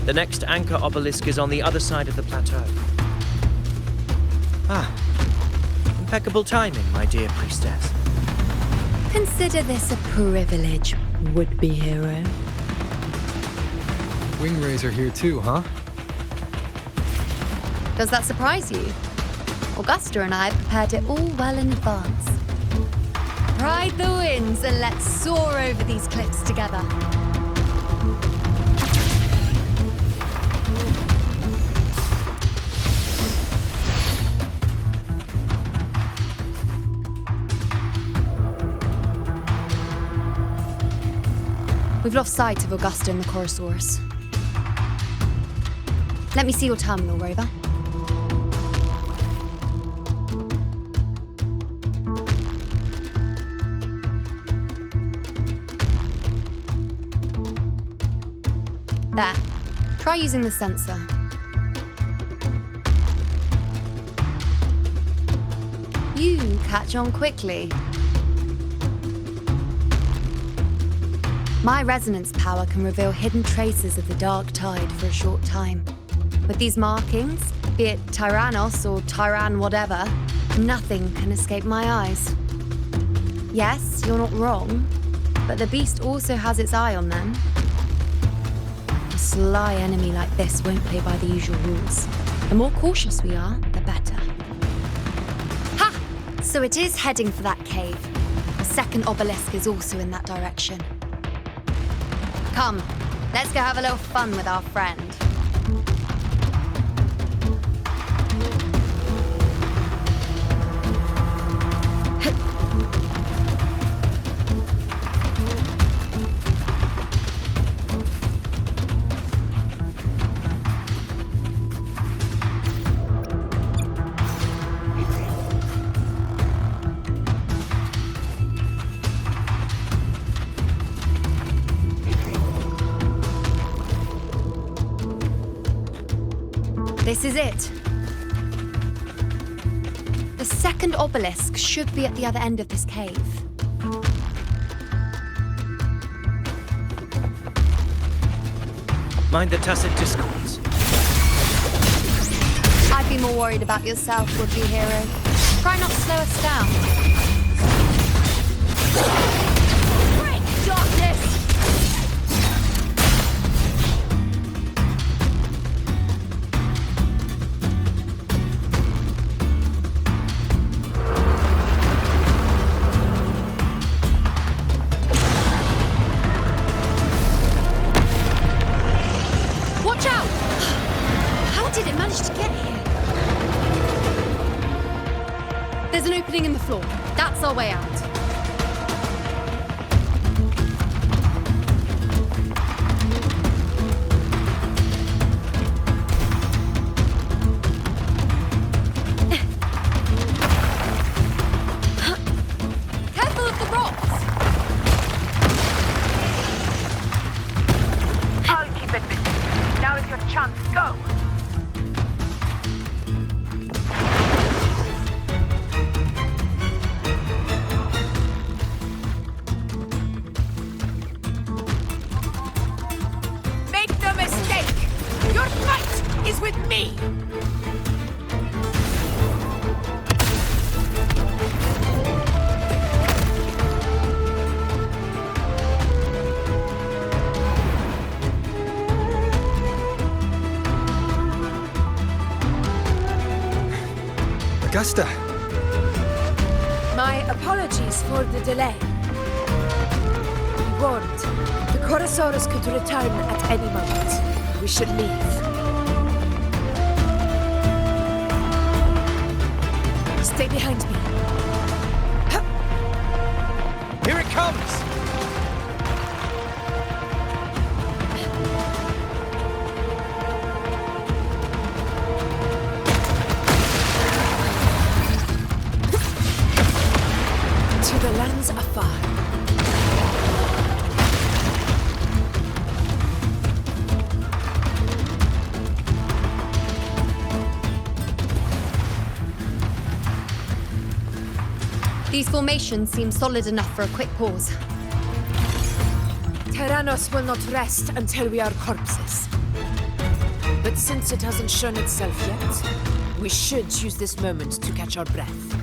The next anchor obelisk is on the other side of the plateau. Ah, impeccable timing, my dear priestess. Consider this a privilege, would-be hero. Wingrais are here too, huh? Does that surprise you? Augusta and I prepared it all well in advance. Ride the winds and let's soar over these cliffs together. We've lost sight of Augusta and the Chorosaurus. Let me see your terminal, Rover. There. Try using the sensor. You catch on quickly. My resonance power can reveal hidden traces of the dark tide for a short time. With these markings, be it Tyrannos or Tyran whatever, nothing can escape my eyes. Yes, you're not wrong, but the beast also has its eye on them. A sly enemy like this won't play by the usual rules. The more cautious we are, the better. Ha! So it is heading for that cave. The second obelisk is also in that direction. Come, let's go have a little fun with our friend. This is it. The second obelisk should be at the other end of this cave. Mind the tacit discords. I'd be more worried about yourself, would-be hero. Try not to slow us down. Break darkness! There's an opening in the floor. That's our way out. Careful of the rocks! I'll keep it busy. Now is your chance. Go! Is with me! Augusta! My apologies for the delay. We warned. The Chorosaurus could return at any moment. We should leave. Stay behind me. Here it comes! To the lands afar. These formations seem solid enough for a quick pause. Tyrannos will not rest until we are corpses. But since it hasn't shown itself yet, we should use this moment to catch our breath.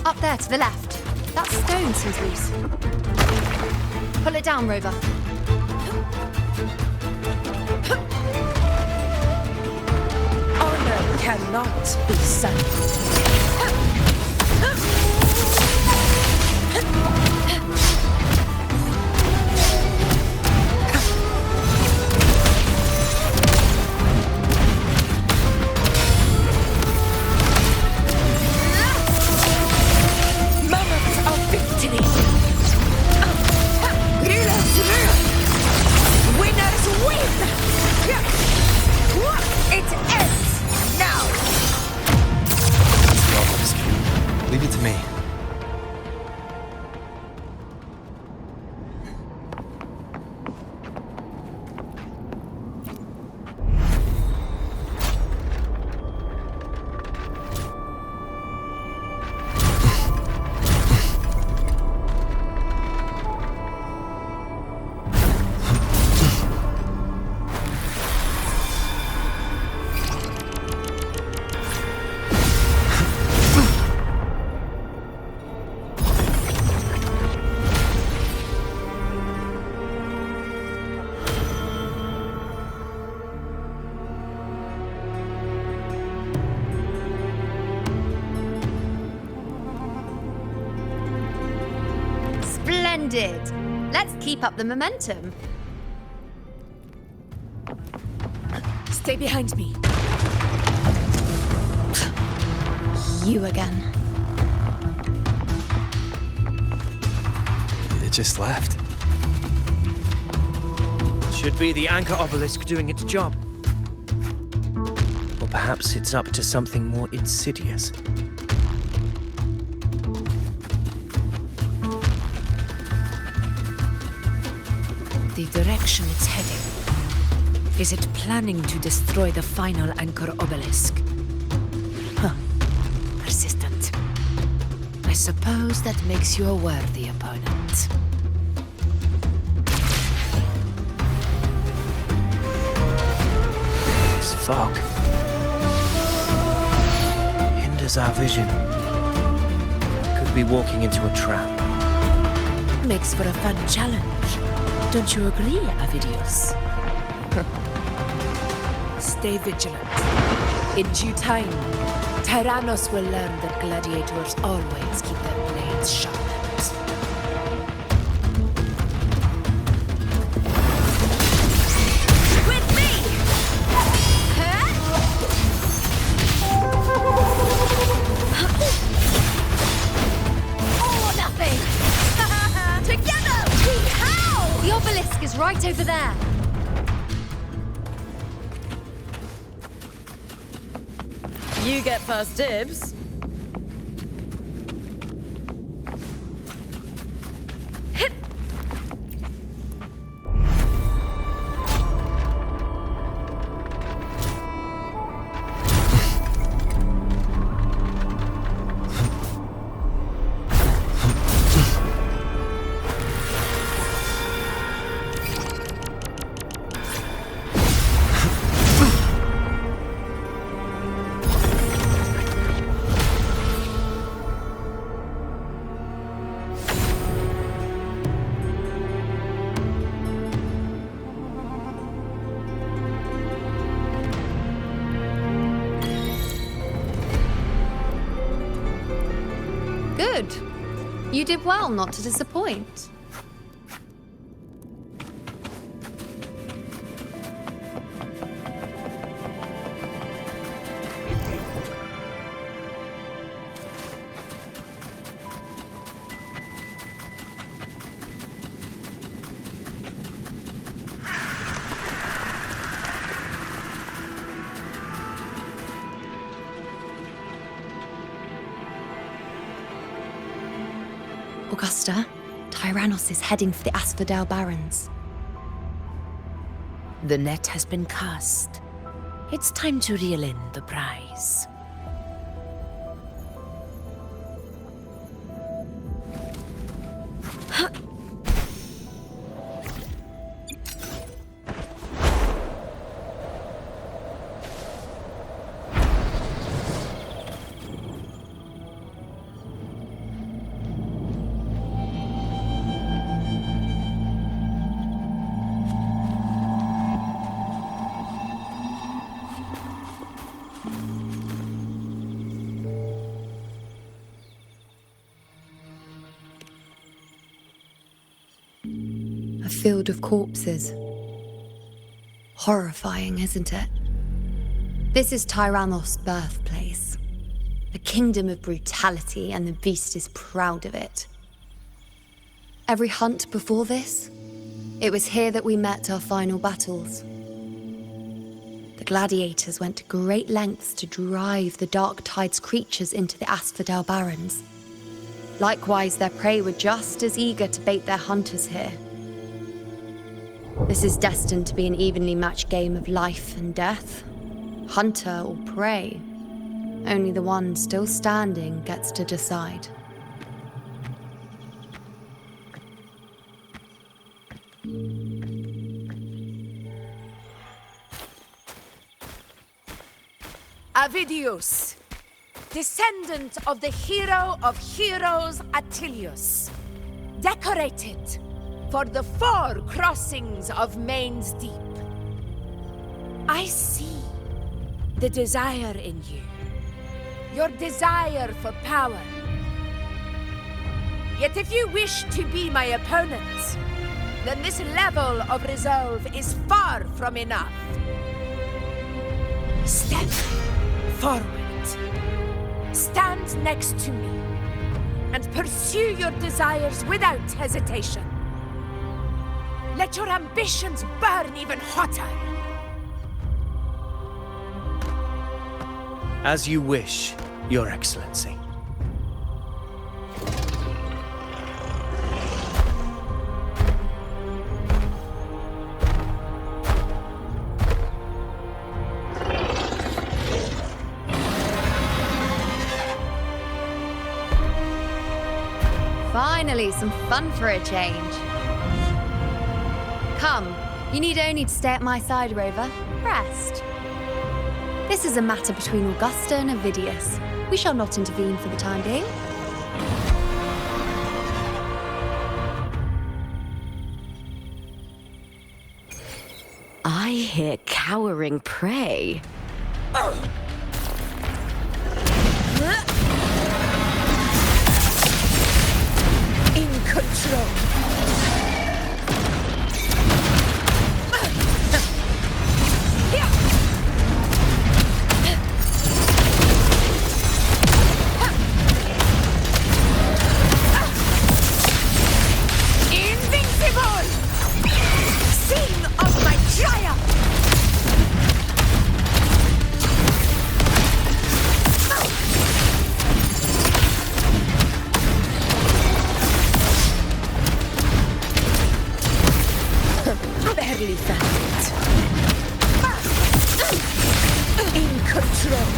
Up there to the left. That stone seems loose. Pull it down, Rover. Honor cannot be silenced. Leave it to me. Splendid! Let's keep up the momentum. Stay behind me. You again. It just left. Should be the anchor obelisk doing its job. Or perhaps it's up to something more insidious. The direction it's heading. Is it planning to destroy the final anchor obelisk? Huh. Persistent. I suppose that makes you a worthy opponent. This fog hinders our vision. Could be walking into a trap. Makes for a fun challenge. Don't you agree, Avidius? Stay vigilant. In due time, Tyrannos will learn that gladiators always keep their blades sharpened. With me! All or nothing! Together! How? The obelisk is right over there. You get first dibs. Good. You did well not to disappoint. Augusta, Tyrannos is heading for the Asphodel Barrens. The net has been cast. It's time to reel in the prize. field of corpses. Horrifying, isn't it? This is Tyrannos' birthplace. A kingdom of brutality, and the beast is proud of it. Every hunt before this, it was here that we met our final battles. The gladiators went to great lengths to drive the Dark Tide's creatures into the Asphodel Barrens. Likewise, their prey were just as eager to bait their hunters here. This is destined to be an evenly matched game of life and death. Hunter or prey. Only the one still standing gets to decide. Avidius, descendant of the hero of heroes Attilius, decorated for the 4 crossings of Main's Deep. I see the desire in you, your desire for power. Yet if you wish to be my opponent, then this level of resolve is far from enough. Step forward. Stand next to me and pursue your desires without hesitation. Let your ambitions burn even hotter. As you wish, Your Excellency. Finally, some fun for a change. Come, you need only to stay at my side, Rover. Rest. This is a matter between Augusta and Avidius. We shall not intervene for the time being. I hear cowering prey. In control. Invincible! Sing of my triumph! Barely found it. In control.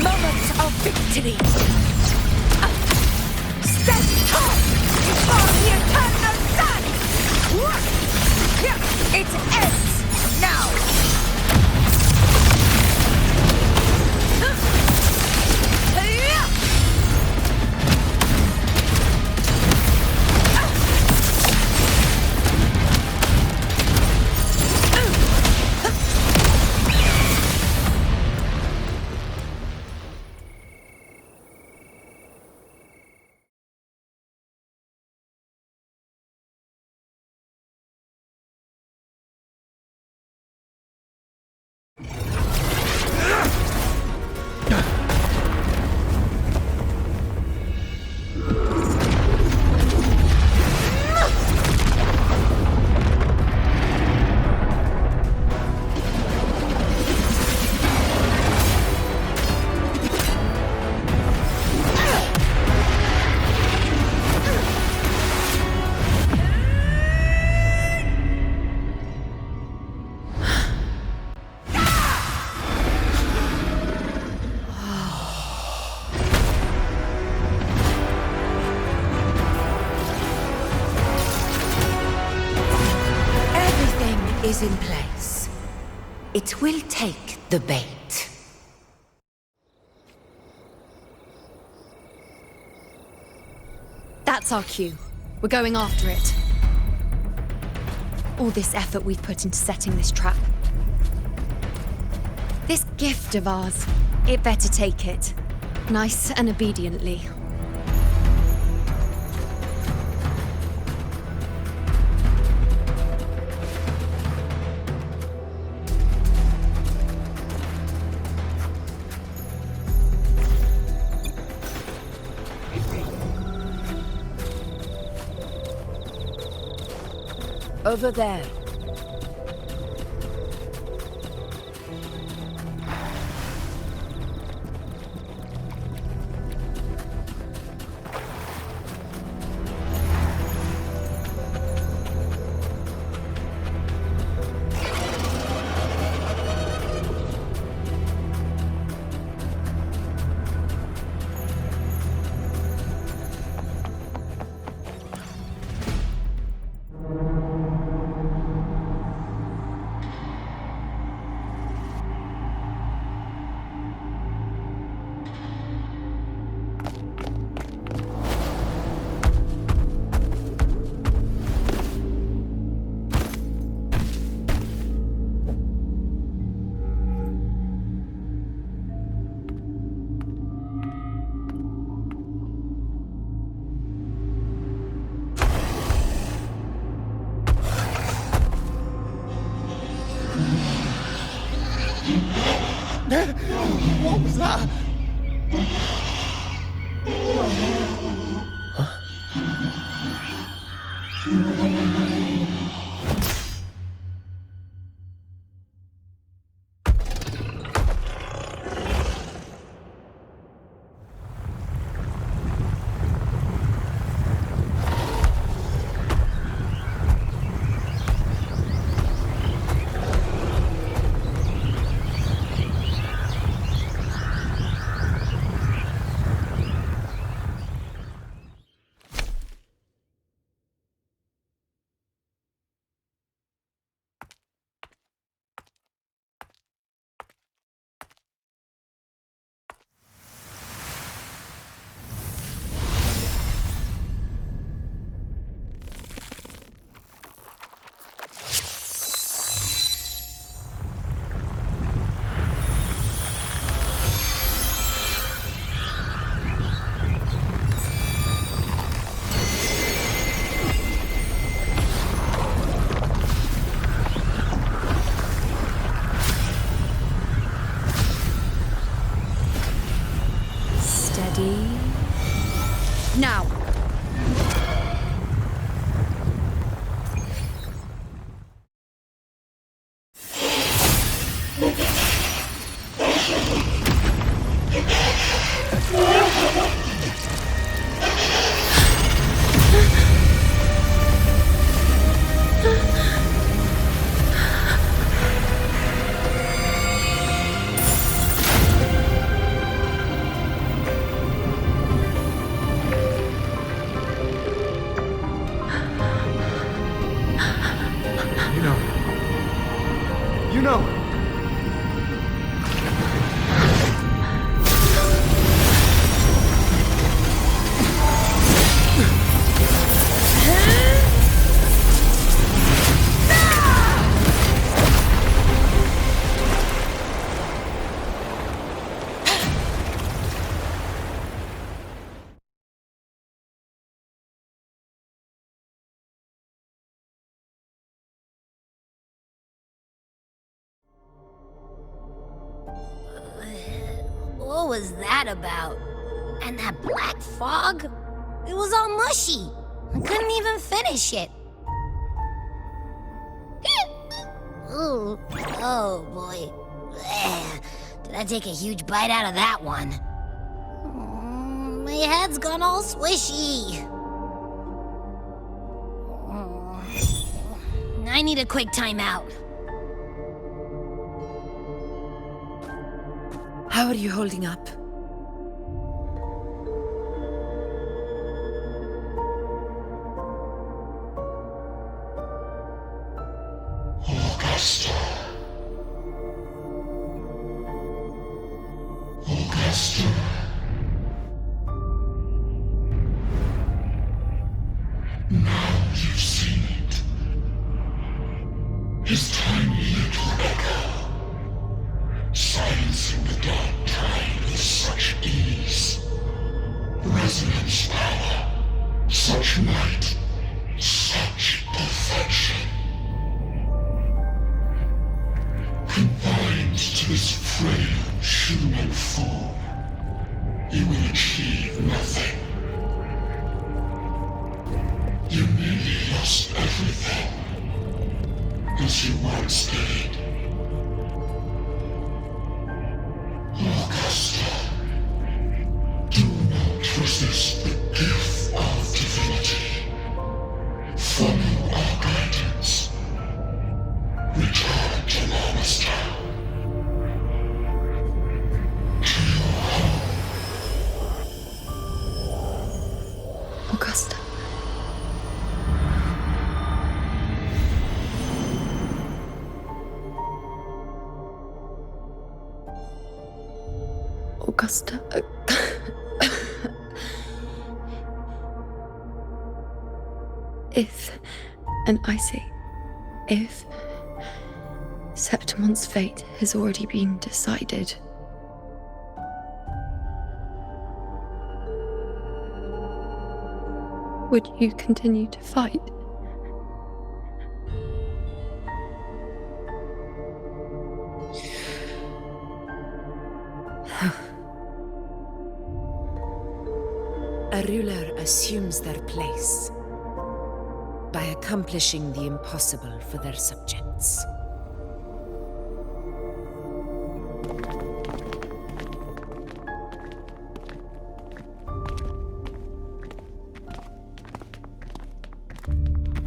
Moment of victory. Stand tall before the eternal sun. It ends now. Is in place. It will take the bait. That's our cue. We're going after it. All this effort we've put into setting this trap. This gift of ours, it better take it. Nice and obediently. Over there. What was that? Now! You know. What was that about? And that black fog? It was all mushy. I couldn't even finish it. Ooh, oh boy. Ugh. Did I take a huge bite out of that one? My head's gone all swishy. I need a quick timeout. How are you holding up? Augusta. Augusta. Now you've seen it. His tiny little echo, silencing the dark tide with such ease. Resonance power, such might, such perfection. Confined to this frail human form, you will achieve nothing. You nearly lost everything. as you once did. Augusta, do not resist the gift of divinity. Follow our guidance. Return to Lannister. Augusta. Augusta. If, and I say, if Septimon's fate has already been decided, would you continue to fight? A ruler assumes their place by accomplishing the impossible for their subjects.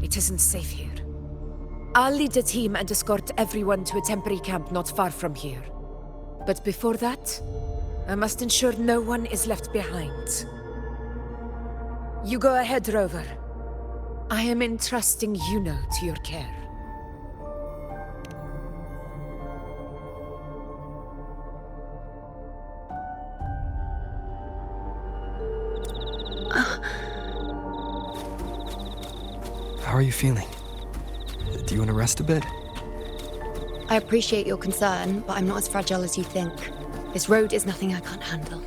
It isn't safe here. I'll lead a team and escort everyone to a temporary camp not far from here. But before that, I must ensure no one is left behind. You go ahead, Rover. I am entrusting Yuno to your care. How are you feeling? Do you want to rest a bit? I appreciate your concern, but I'm not as fragile as you think. This road is nothing I can't handle.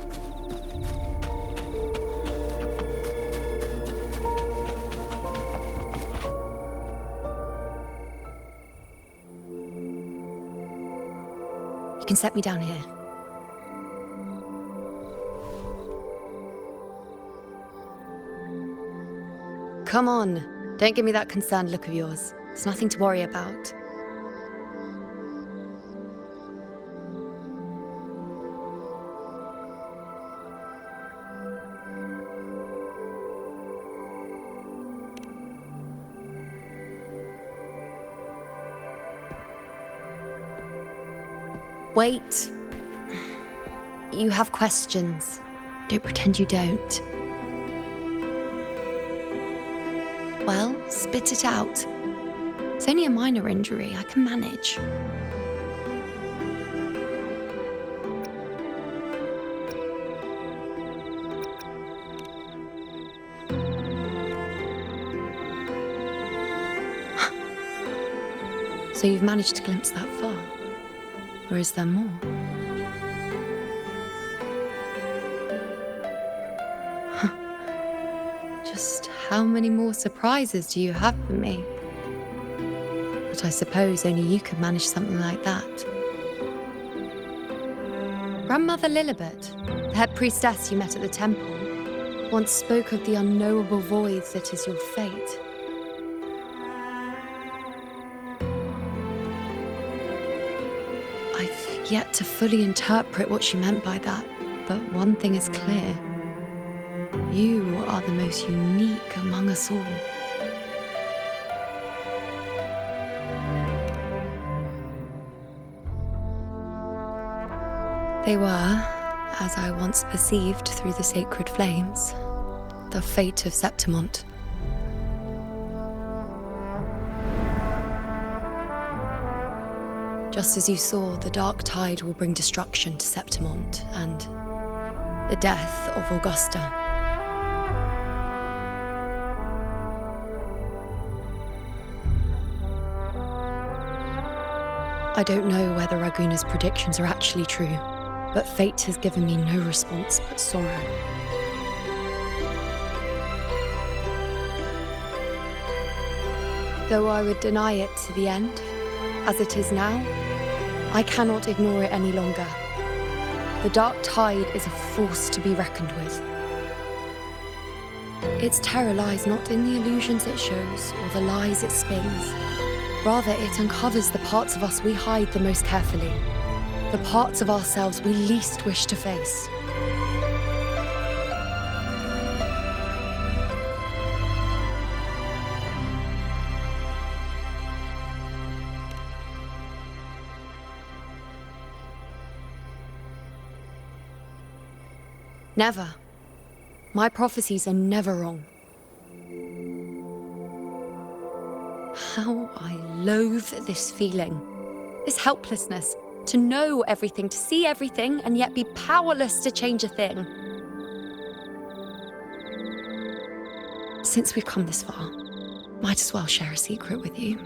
You can set me down here. Come on, don't give me that concerned look of yours. It's nothing to worry about. Wait. You have questions. Don't pretend you don't. Well, spit it out. It's only a minor injury. I can manage. So you've managed to glimpse that far? Or is there more? Just how many more surprises do you have for me? But I suppose only you could manage something like that. Grandmother Lilibet, the head priestess you met at the temple, once spoke of the unknowable void that is your fate. I've yet to fully interpret what she meant by that, but one thing is clear. You are the most unique among us all. They were, as I once perceived through the sacred flames, the fate of Septimont. Just as you saw, the dark tide will bring destruction to Septimont and the death of Augusta. I don't know whether Raguna's predictions are actually true, but fate has given me no response but sorrow. Though I would deny it to the end, as it is now, I cannot ignore it any longer. The dark tide is a force to be reckoned with. Its terror lies not in the illusions it shows or the lies it spins, Rather, it uncovers the parts of us we hide the most carefully, the parts of ourselves we least wish to face. Never. My prophecies are never wrong. How I loathe this feeling, this helplessness, to know everything, to see everything, and yet be powerless to change a thing. Since we've come this far, might as well share a secret with you.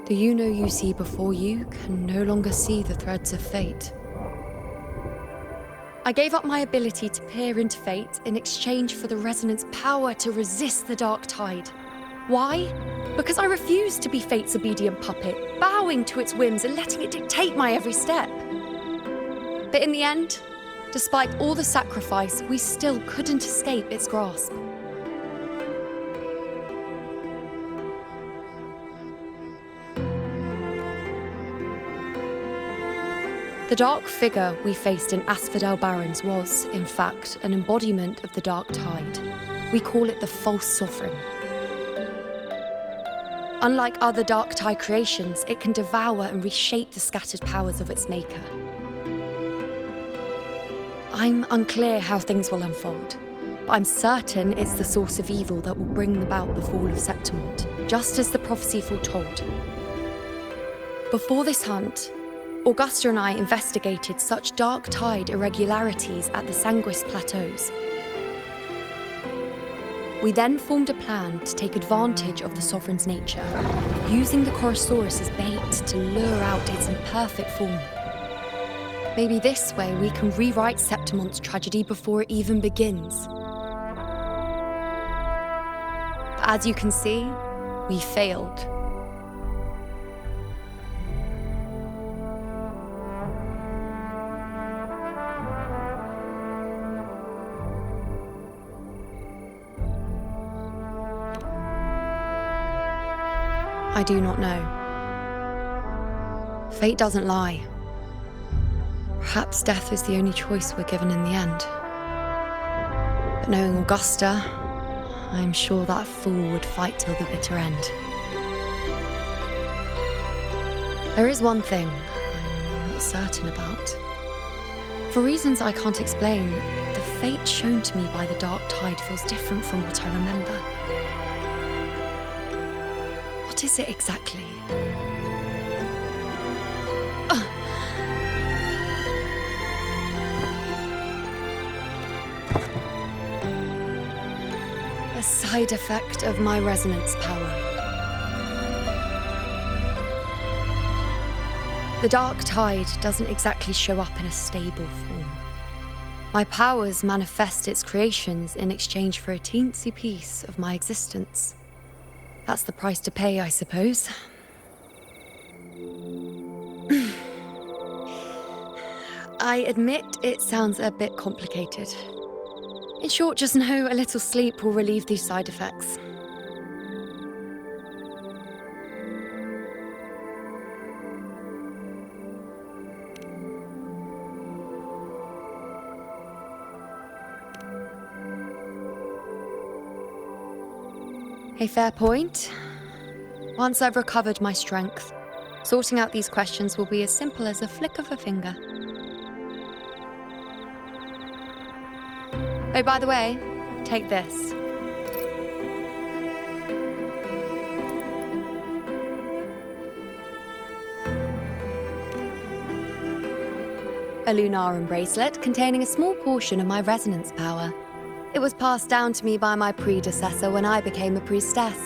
The you see before you can no longer see the threads of fate. I gave up my ability to peer into fate in exchange for the resonance power to resist the dark tide. Why? Because I refused to be fate's obedient puppet, bowing to its whims and letting it dictate my every step. But in the end, despite all the sacrifice, we still couldn't escape its grasp. The dark figure we faced in Asphodel Barrens was, in fact, an embodiment of the dark tide. We call it the false sovereign. Unlike other dark tide creations, it can devour and reshape the scattered powers of its maker. I'm unclear how things will unfold, but I'm certain it's the source of evil that will bring about the fall of Septimont, just as the prophecy foretold. Before this hunt, Augusta and I investigated such dark tide irregularities at the Sanguis Plateaus. We then formed a plan to take advantage of the Sovereign's nature, using the Chorosaurus as bait to lure out its imperfect form. Maybe this way we can rewrite Septimont's tragedy before it even begins. But as you can see, we failed. I do not know. Fate doesn't lie. Perhaps death is the only choice we're given in the end. But knowing Augusta, I'm sure that fool would fight till the bitter end. There is one thing I'm not certain about. For reasons I can't explain, the fate shown to me by the dark tide feels different from what I remember. What is it exactly? A side effect of my resonance power. The dark tide doesn't exactly show up in a stable form. My powers manifest its creations in exchange for a teensy piece of my existence. That's the price to pay, I suppose. I admit it sounds a bit complicated. In short, just know a little sleep will relieve these side effects. A fair point. Once I've recovered my strength, sorting out these questions will be as simple as a flick of a finger. Oh, by the way, take this. A Lunarum bracelet containing a small portion of my resonance power. It was passed down to me by my predecessor when I became a priestess.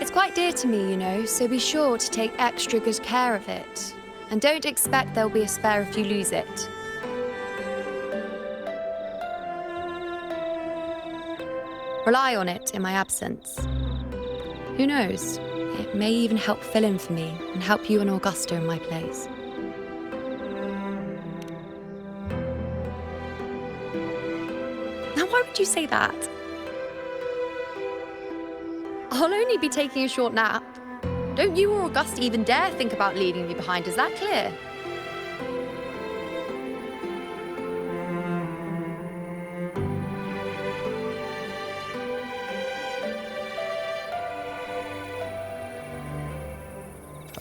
It's quite dear to me, you know, so be sure to take extra good care of it. And don't expect there'll be a spare if you lose it. Rely on it in my absence. Who knows? It may even help fill in for me and help you and Augusta in my place. Now, why would you say that? I'll only be taking a short nap. Don't you or Augusta even dare think about leaving me behind, is that clear?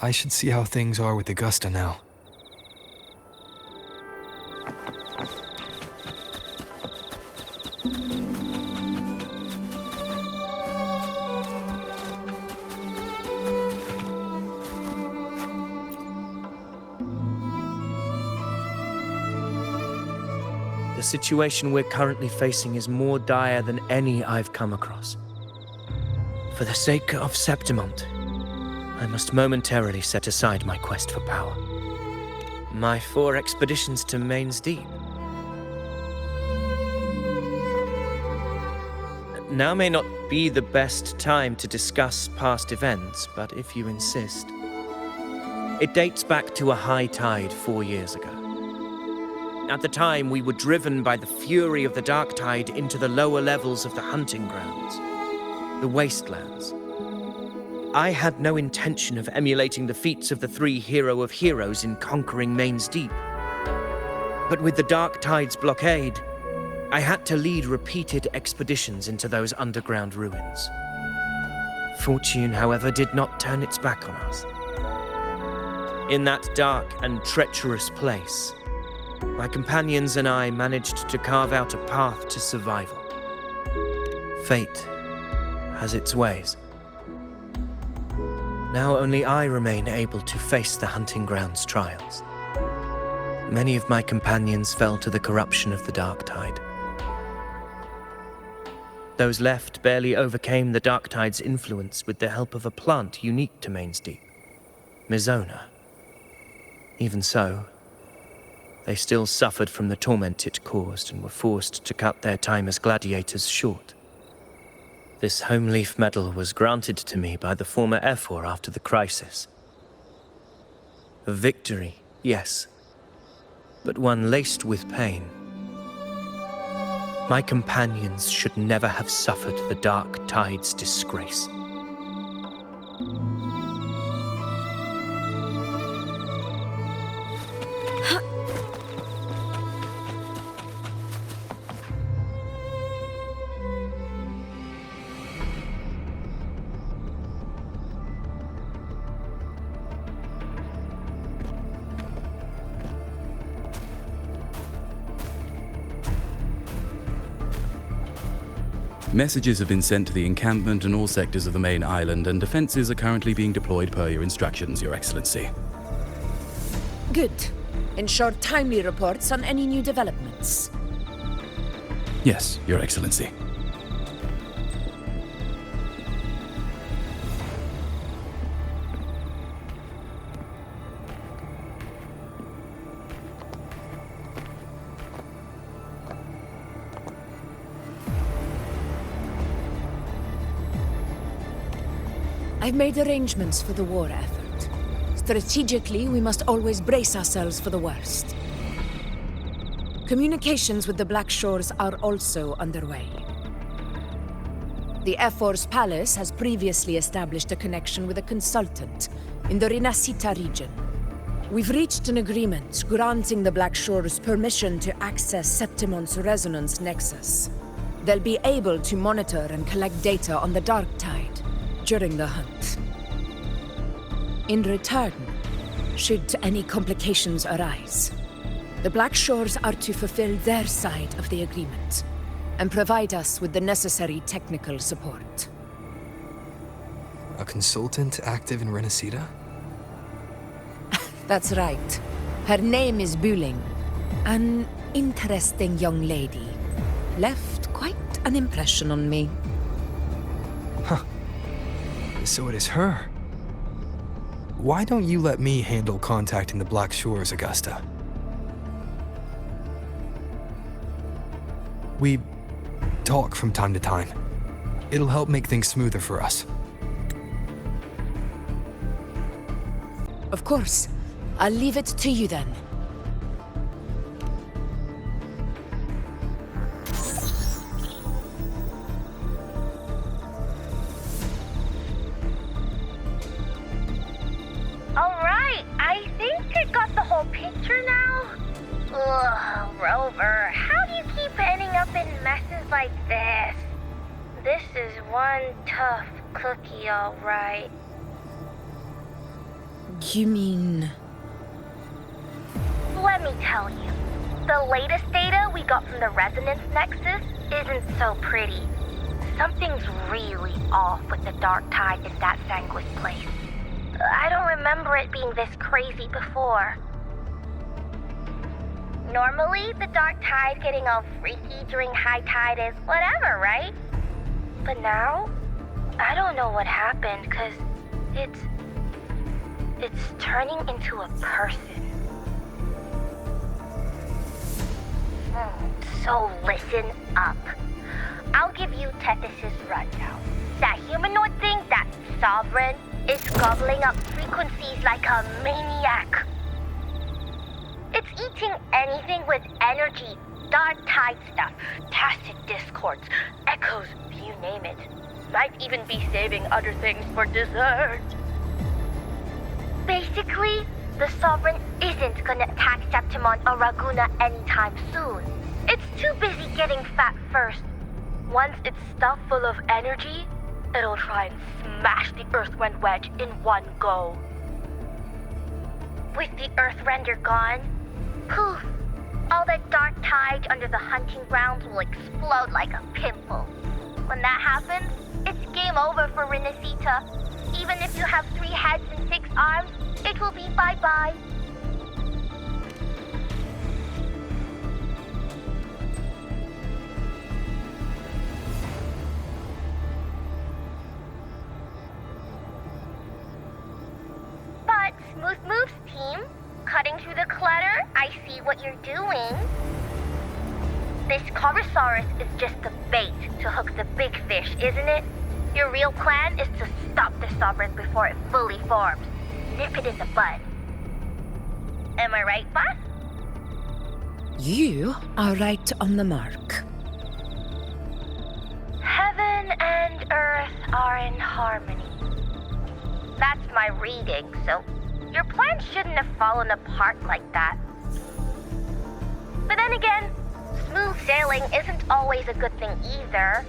I should see how things are with Augusta now. The situation we're currently facing is more dire than any I've come across. For the sake of Septimont, I must momentarily set aside my quest for power. My 4 expeditions to Main's Deep. Now may not be the best time to discuss past events, but if you insist. It dates back to a high tide 4 years ago. At the time, we were driven by the fury of the dark tide into the lower levels of the hunting grounds, the wastelands. I had no intention of emulating the feats of the 3 hero of heroes in conquering Main's Deep. But with the dark tide's blockade, I had to lead repeated expeditions into those underground ruins. Fortune, however, did not turn its back on us. In that dark and treacherous place, my companions and I managed to carve out a path to survival. Fate has its ways. Now only I remain able to face the hunting grounds trials. Many of my companions fell to the corruption of the dark tide. Those left barely overcame the dark tide's influence with the help of a plant unique to Main's Deep, Mizona. Even so, they still suffered from the torment it caused and were forced to cut their time as gladiators short. This home leaf medal was granted to me by the former Ephor after the crisis. A victory, yes, but one laced with pain. My companions should never have suffered the dark tide's disgrace. Messages have been sent to the encampment and all sectors of the main island, and defenses are currently being deployed per your instructions, Your Excellency. Good. Ensure timely reports on any new developments. Yes, Your Excellency. I've made arrangements for the war effort. Strategically, we must always brace ourselves for the worst. Communications with the Black Shores are also underway. The Ephor's palace has previously established a connection with a consultant in the Rinascita region. We've reached an agreement granting the Black Shores permission to access Septimont's resonance nexus. They'll be able to monitor and collect data on the Dark Tide during the hunt. In return, should any complications arise, the Black Shores are to fulfill their side of the agreement and provide us with the necessary technical support. A consultant active in Rinascita? That's right. Her name is Buling. An interesting young lady. Left quite an impression on me. So it is her. Why don't you let me handle contacting the Black Shores, Augusta? We talk from time to time. It'll help make things smoother for us. Of course. I'll leave it to you then. like this. This is one tough cookie, all right. You mean... Let me tell you, the latest data we got from the Resonance Nexus isn't so pretty. Something's really off with the dark tide in that Sanguis place. I don't remember it being this crazy before. Normally, the dark tide getting all freaky during high tide is whatever, right? But now, I don't know what happened, cause it's turning into a person. So listen up. I'll give you Tethys' rundown. That humanoid thing, that Sovereign, is gobbling up frequencies like a maniac. It's eating anything with energy, dark tide stuff, tacit discords, echoes, you name it. Might even be saving other things for dessert. Basically, the Sovereign isn't gonna attack Septimon or Raguna anytime soon. It's too busy getting fat first. Once it's stuffed full of energy, it'll try and smash the Earthwind wedge in one go. With the Earthrender gone, poof, all that dark tide under the hunting grounds will explode like a pimple. When that happens, it's game over for Renacita. Even if you have 3 heads and 6 arms, it will be bye-bye. But Smooth Moves team, cutting through the clutter, I see what you're doing. This Corosaurus is just the bait to hook the big fish, isn't it? Your real plan is to stop the Sovereign before it fully forms. Nip it in the bud. Am I right, boss? You are right on the mark. Heaven and Earth are in harmony. That's my reading, so your plan shouldn't have fallen apart like that. But then again, smooth sailing isn't always a good thing either.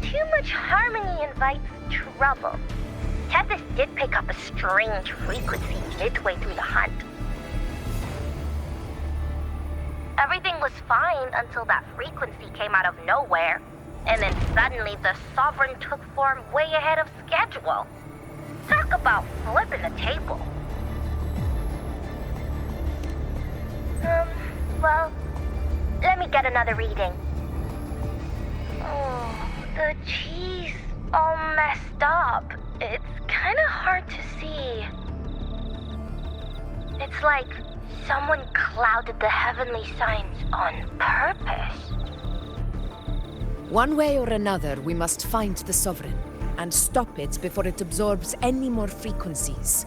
Too much harmony invites trouble. Tethys did pick up a strange frequency midway through the hunt. Everything was fine until that frequency came out of nowhere, and then suddenly the Sovereign took form way ahead of schedule. Talk about flipping the table. Well, let me get another reading. Oh, the cheese all messed up. It's kind of hard to see. It's like someone clouded the heavenly signs on purpose. One way or another, we must find the Sovereign and stop it before it absorbs any more frequencies.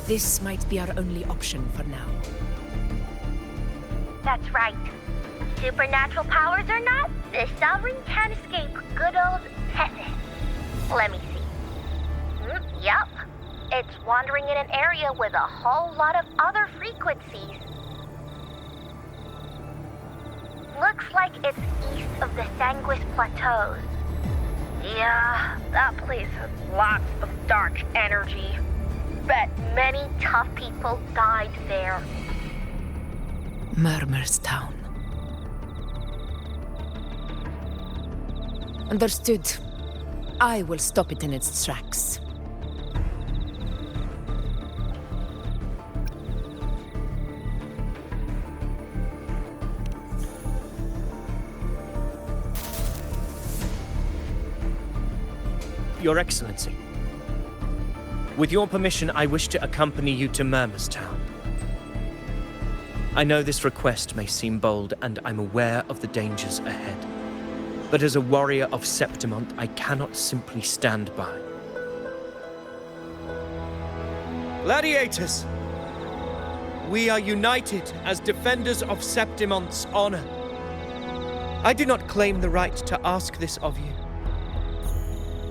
This might be our only option for now. That's right. Supernatural powers or not, the Sovereign can't escape good old Tethys. Let me see. Yup. It's wandering in an area with a whole lot of other frequencies. Looks like it's east of the Sanguis Plateaus. Yeah, that place has lots of dark energy. Bet many tough people died there. Murmur's Town. Understood. I will stop it in its tracks. Your Excellency, with your permission, I wish to accompany you to Murmur's Town. I know this request may seem bold, and I'm aware of the dangers ahead. But as a warrior of Septimont, I cannot simply stand by. Gladiators! We are united as defenders of Septimont's honor. I do not claim the right to ask this of you.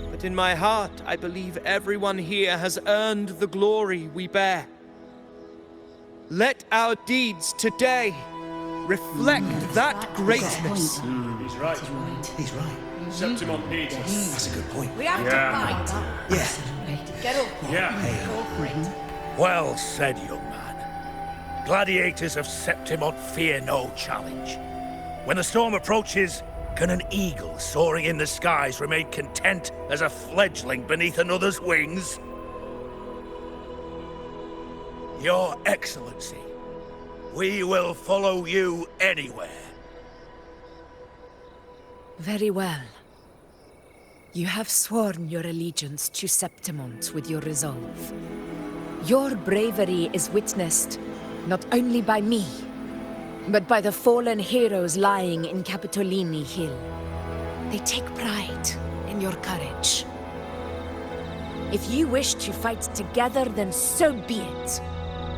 But in my heart, I believe everyone here has earned the glory we bear. Let our deeds today reflect that greatness. He's right. He's right. Septimon needs us. That's a good point. We have to fight. Yeah. Get up. Yeah. Go for it. Well said, young man. Gladiators of Septimont fear no challenge. When the storm approaches, can an eagle soaring in the skies remain content as a fledgling beneath another's wings? Your Excellency, we will follow you anywhere. Very well. You have sworn your allegiance to Septimont with your resolve. Your bravery is witnessed not only by me, but by the fallen heroes lying in Capitolini Hill. They take pride in your courage. If you wish to fight together, then so be it.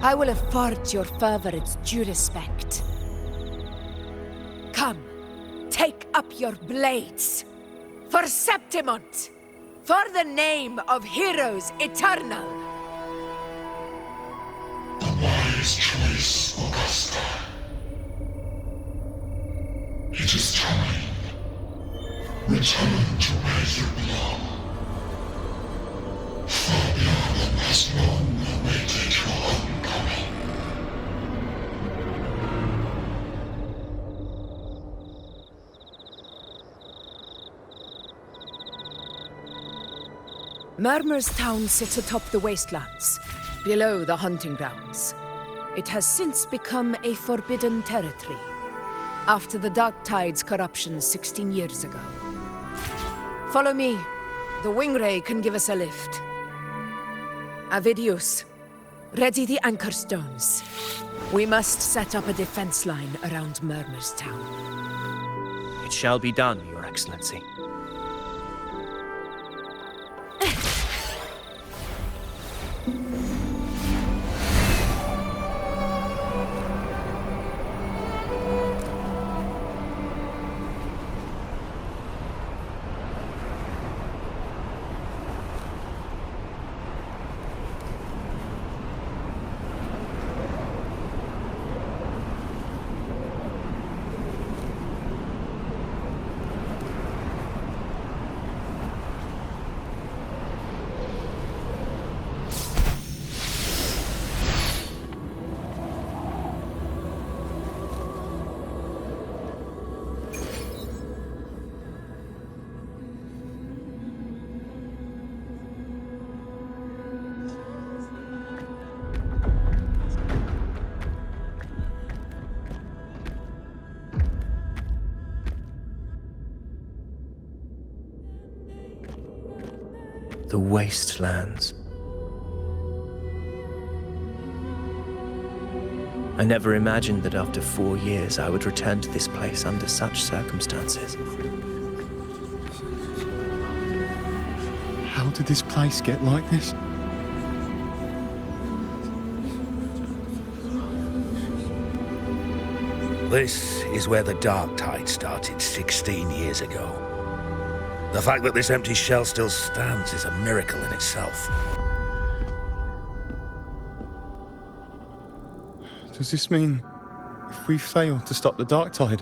I will afford your fervor its due respect. Come, take up your blades. For Septimont! For the name of heroes eternal! The wise choice, Augusta. It is time. Return to where you belong. Fabian has long awaited your homecoming. Murmur's town sits atop the wastelands, below the hunting grounds. It has since become a forbidden territory, after the Dark Tide's corruption 16 years ago. Follow me. The Wingray can give us a lift. Avidius, ready the anchor stones. We must set up a defense line around Murmur's town. It shall be done, Your Excellency. The wastelands. I never imagined that after 4 years I would return to this place under such circumstances. How did this place get like this? This is where the Dark Tide started 16 years ago. The fact that this empty shell still stands is a miracle in itself. Does this mean if we fail to stop the Dark Tide,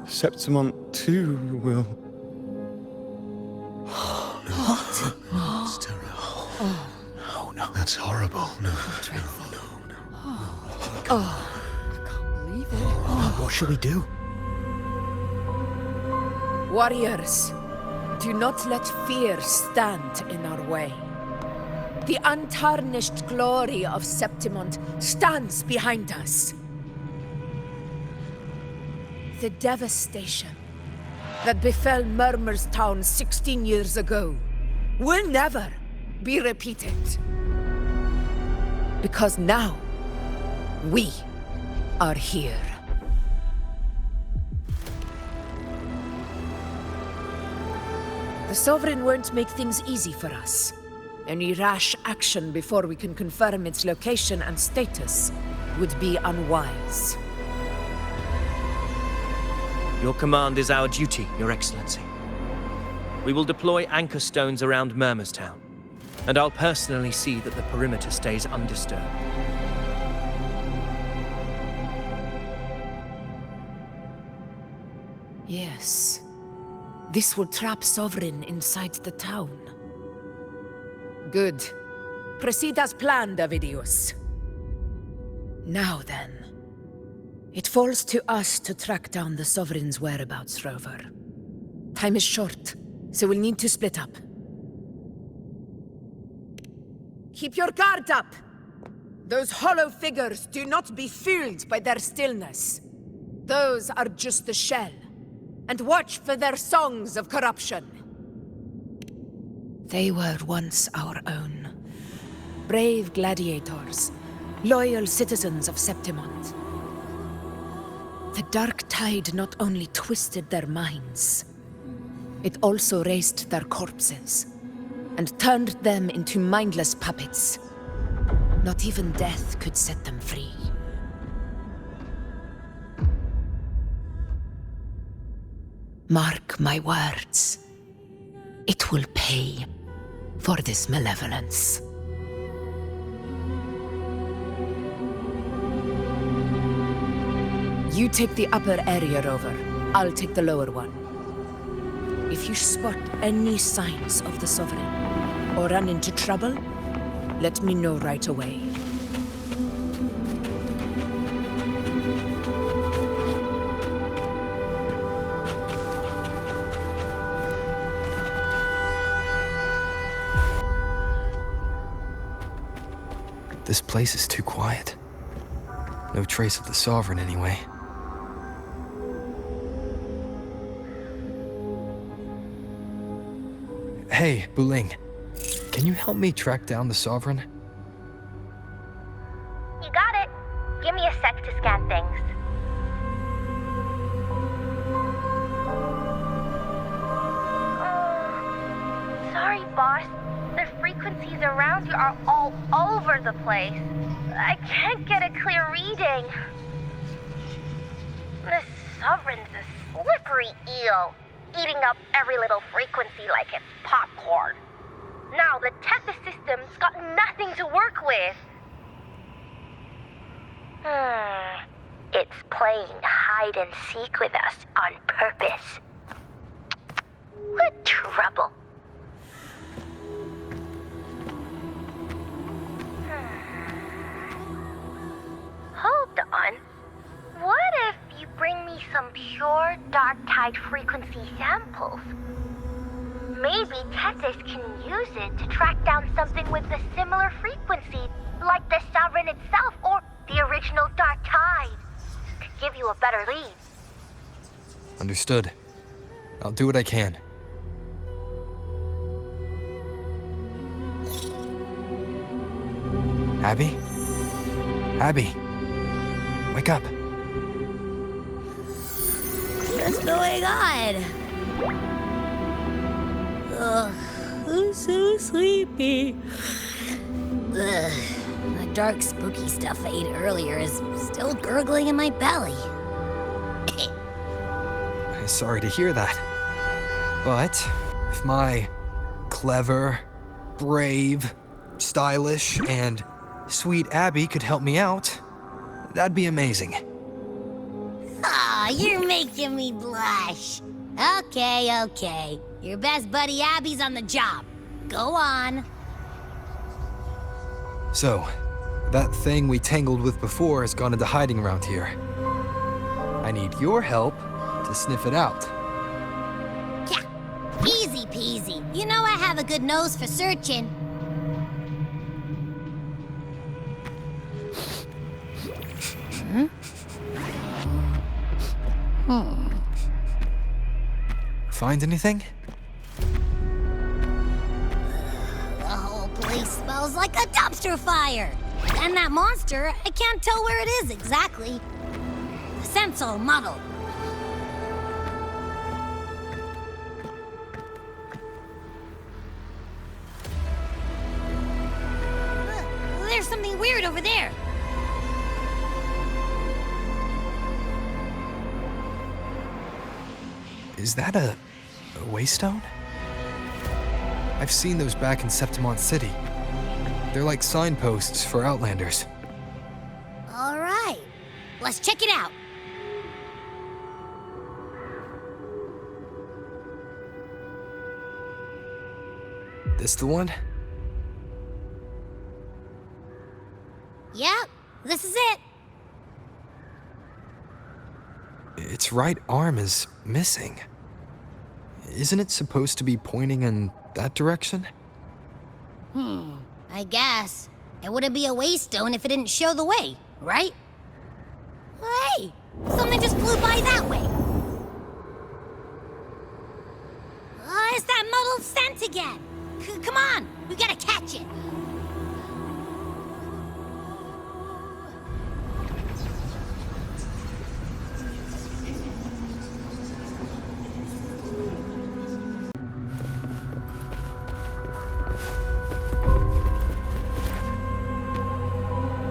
Septimont too will... What? No, it's terrible. Oh, no. That's horrible. No. What should we do? Warriors, do not let fear stand in our way. The untarnished glory of Septimont stands behind us. The devastation that befell Murmur's town 16 years ago will never be repeated. Because now, we are here. The Sovereign won't make things easy for us. Any rash action before we can confirm its location and status would be unwise. Your command is our duty, Your Excellency. We will deploy anchor stones around Murmur's town, and I'll personally see that the perimeter stays undisturbed. Yes. This will trap Sovereign inside the town. Good. Proceed as planned, Avidius. Now then. It falls to us to track down the Sovereign's whereabouts, Rover. Time is short, so we'll need to split up. Keep your guard up! Those hollow figures do not be fooled by their stillness. Those are just the shell. And watch for their songs of corruption. They were once our own. Brave gladiators, loyal citizens of Septimont. The dark tide not only twisted their minds, it also raised their corpses and turned them into mindless puppets. Not even death could set them free. Mark my words. It will pay for this malevolence. You take the upper area, Rover. I'll take the lower one. If you spot any signs of the Sovereign, or run into trouble, let me know right away. This place is too quiet. No trace of the Sovereign anyway. Hey, Buling. Can you help me track down the Sovereign? You got it. Give me a sec to scan things. Sorry, boss. The frequencies around you are all over the place. I can't get a clear reading. The Sovereign's a slippery eel, eating up every little frequency like it's popcorn. Now the Tethys system's got nothing to work with. It's playing hide and seek with us on purpose. What trouble? Hold on. What if you bring me some pure dark tide frequency samples? Maybe Tethys can use it to track down something with a similar frequency, like the Sovereign itself or the original dark tide. Could give you a better lead. Understood. I'll do what I can. Abby? Abby? Wake up. What's going on? Ugh, I'm so sleepy. Ugh, the dark, spooky stuff I ate earlier is still gurgling in my belly. I'm sorry to hear that. But if my clever, brave, stylish, and sweet Abby could help me out, that'd be amazing. Aw, you're making me blush. Okay. Your best buddy Abby's on the job. Go on. So, that thing we tangled with before has gone into hiding around here. I need your help to sniff it out. Yeah, easy peasy. You know I have a good nose for searching. Find anything? The whole place smells like a dumpster fire. And that monster, I can't tell where it is exactly. The scent's all muddled. There's something weird over there. Is that a waystone? I've seen those back in Septimont City. They're like signposts for Outlanders. All right, let's check it out. This the one? Yep, this is it. Its right arm is missing. Isn't it supposed to be pointing in that direction? I guess. It wouldn't be a waystone if it didn't show the way, right? Hey, something just flew by that way. It's that muddled scent again. Come on, we gotta catch it.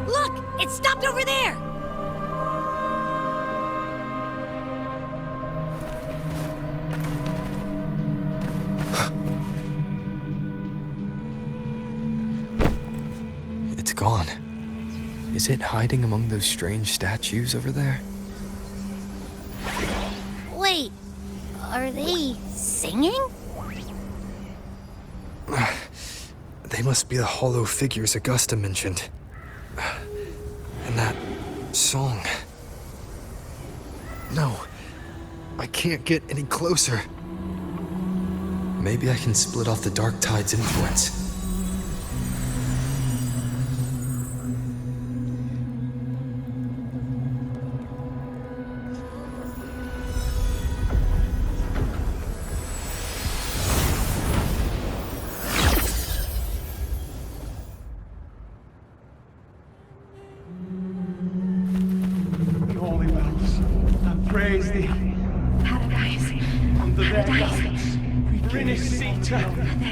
Look, it stopped over there. It's gone. Is it hiding among those strange statues over there? Wait, are they singing? They must be the hollow figures Augusta mentioned. And that song. No, I can't get any closer. Maybe I can split off the Dark Tide's influence. Holy bells, and praise thee. Paradise. Under their Paradise. guidance, Renissita,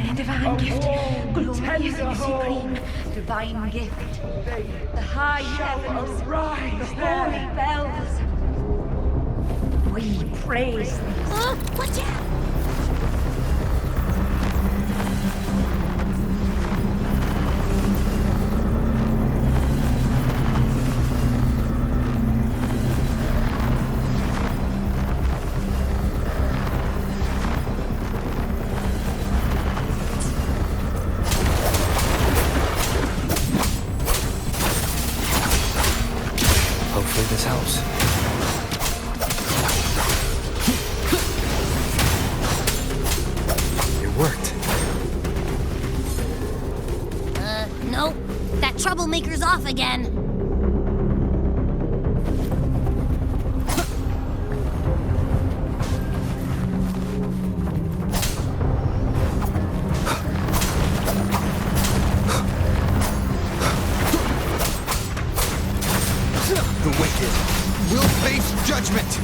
The divine gift. Glorious tender and home. supreme. Divine gift. The high shall heavens. arise The there. holy bells. We praise thee. Watch out! Hopefully this helps. It worked. Nope. That troublemaker's off again. The wicked will face judgment!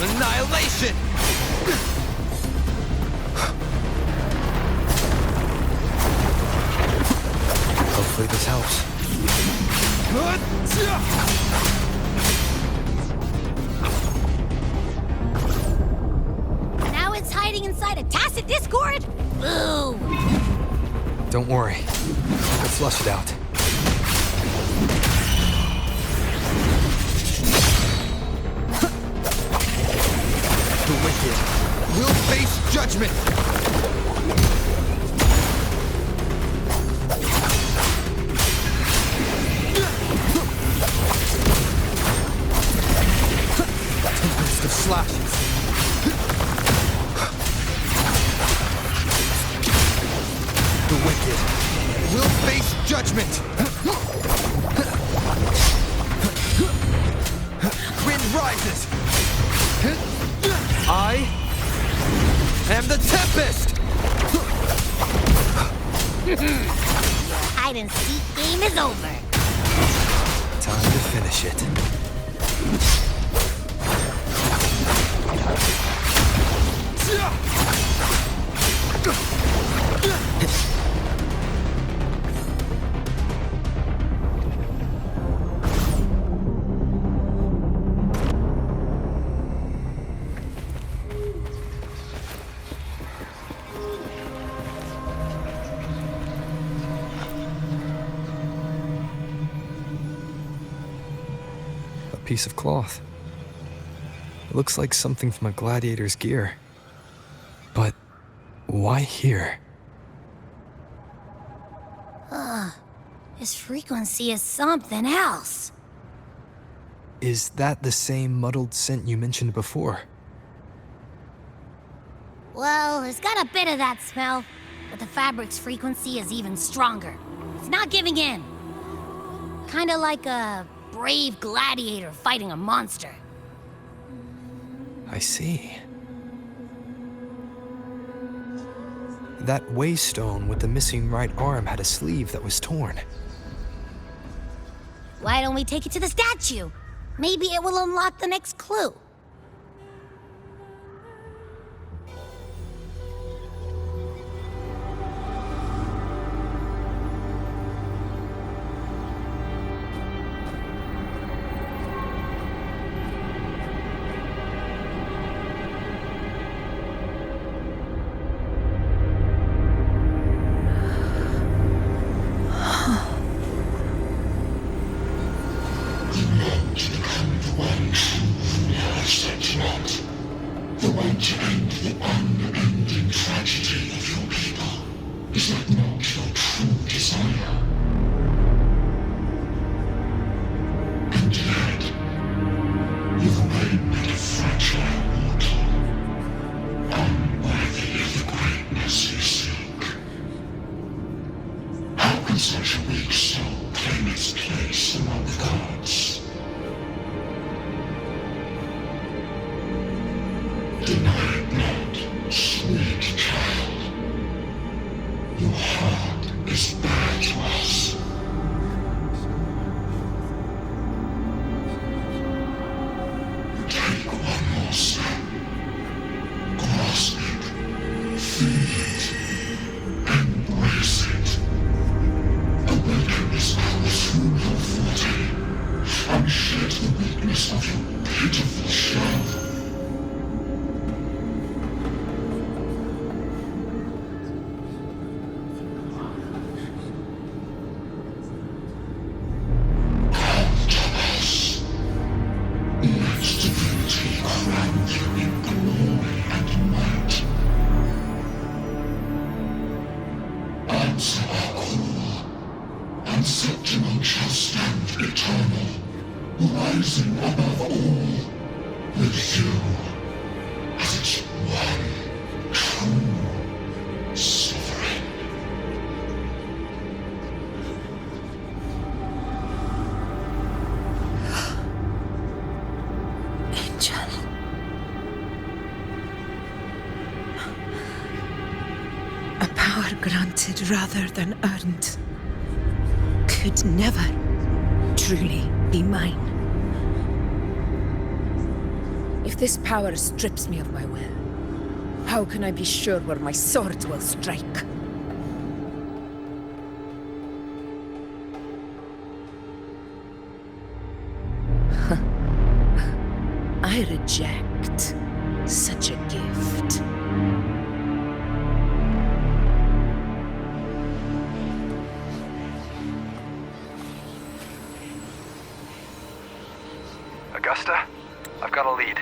Annihilation! Hopefully this helps. Now it's hiding inside a tacit discord? Boo! Don't worry. We'll flush it out. The wicked will face judgment! Tempest of slashes. The wicked will face judgment! Wind rises! I am the Tempest! Your hide and seek game is over. Time to finish it. piece of cloth. It looks like something from a gladiator's gear. But why here? This frequency is something else. Is that the same muddled scent you mentioned before? Well, it's got a bit of that smell, but the fabric's frequency is even stronger. It's not giving in. Kinda like a brave gladiator fighting a monster. I see. That waystone with the missing right arm had a sleeve that was torn. Why don't we take it to the statue? Maybe it will unlock the next clue. The one to end the unending tragedy of your people. Is that not your true desire? And yet, you've made a fragile mortal, unworthy of the greatness you seek. How can such a weak soul claim its place among the gods? Deny it not, sweet child. Your heart is bare to us. Take one more step. Grasp it. Feel it. Embrace it. Awaken this power through your forte, and shed the weakness of your pitiful shell. Rising above all, with you as its one true sovereign. Angel. A power granted rather than earned could never truly be mine. If this power strips me of my will, how can I be sure where my sword will strike? I reject such a gift. Augusta, I've got to leave.